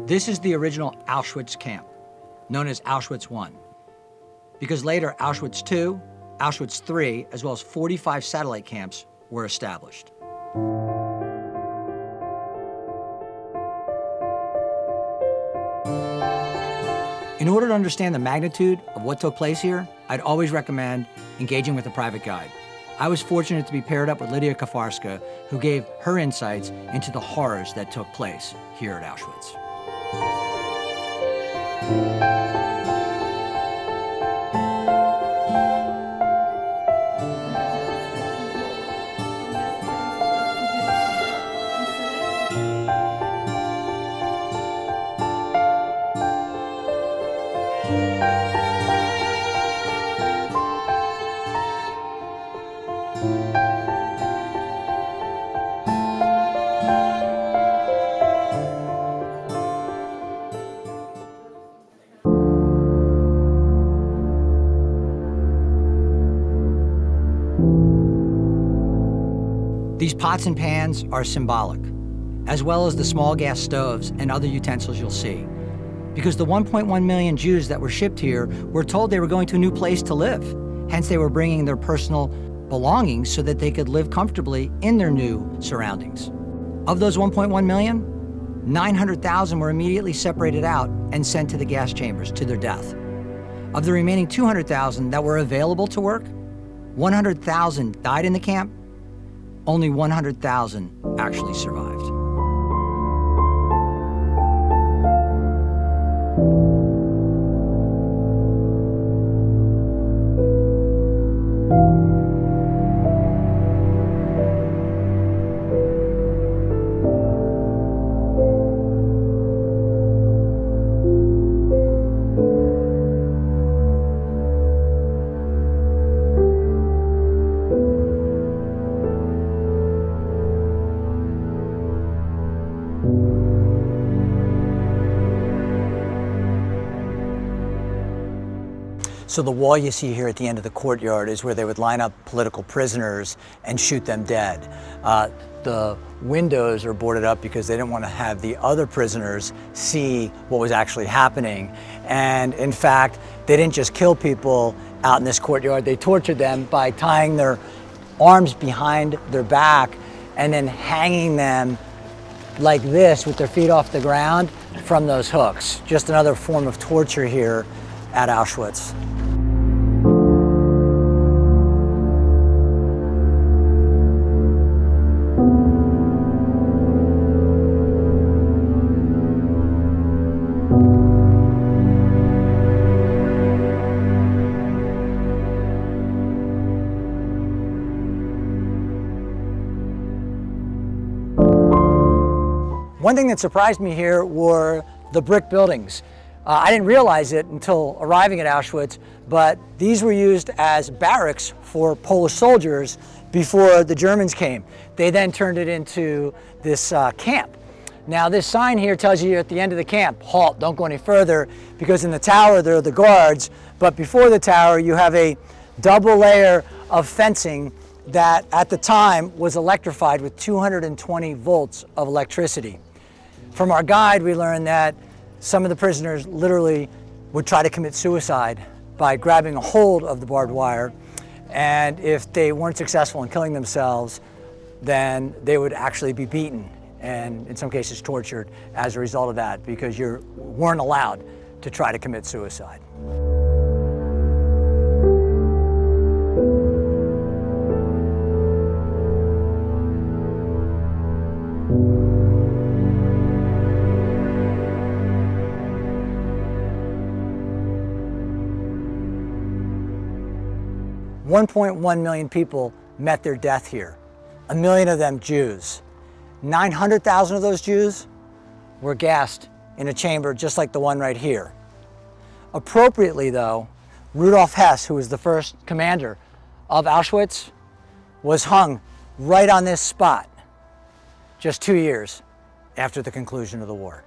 This is the original Auschwitz camp, known as Auschwitz I, because later Auschwitz II, Auschwitz III, as well as 45 satellite camps were established. In order to understand the magnitude of what took place here, I'd always recommend engaging with a private guide. I was fortunate to be paired up with Lydia Kafarska, who gave her insights into the horrors that took place here at Auschwitz. These pots and pans are symbolic, as well as the small gas stoves and other utensils you'll see. Because the 1.1 million Jews that were shipped here were told they were going to a new place to live. Hence, they were bringing their personal belongings so that they could live comfortably in their new surroundings. Of those 1.1 million, 900,000 were immediately separated out and sent to the gas chambers to their death. Of the remaining 200,000 that were available to work, 100,000 died in the camp. Only 100,000 actually survived. So the wall you see here at the end of the courtyard is where they would line up political prisoners and shoot them dead. The windows are boarded up because they didn't want to have the other prisoners see what was actually happening. And in fact, they didn't just kill people out in this courtyard, they tortured them by tying their arms behind their back and then hanging them like this with their feet off the ground from those hooks. Just another form of torture here at Auschwitz. One thing that surprised me here were the brick buildings. I didn't realize it until arriving at Auschwitz, but these were used as barracks for Polish soldiers before the Germans came. They then turned it into this camp. Now this sign here tells you at the end of the camp, halt, don't go any further, because in the tower there are the guards, but before the tower you have a double layer of fencing that at the time was electrified with 220 volts of electricity. From our guide, we learned that some of the prisoners literally would try to commit suicide by grabbing a hold of the barbed wire, and if they weren't successful in killing themselves, then they would actually be beaten and in some cases tortured as a result of that, because you weren't allowed to try to commit suicide. $1.1 million people met their death here, 1 million of them Jews. 900,000 of those Jews were gassed in a chamber just like the one right here. Appropriately though, Rudolf Hess, who was the first commander of Auschwitz, was hung right on this spot just 2 years after the conclusion of the war.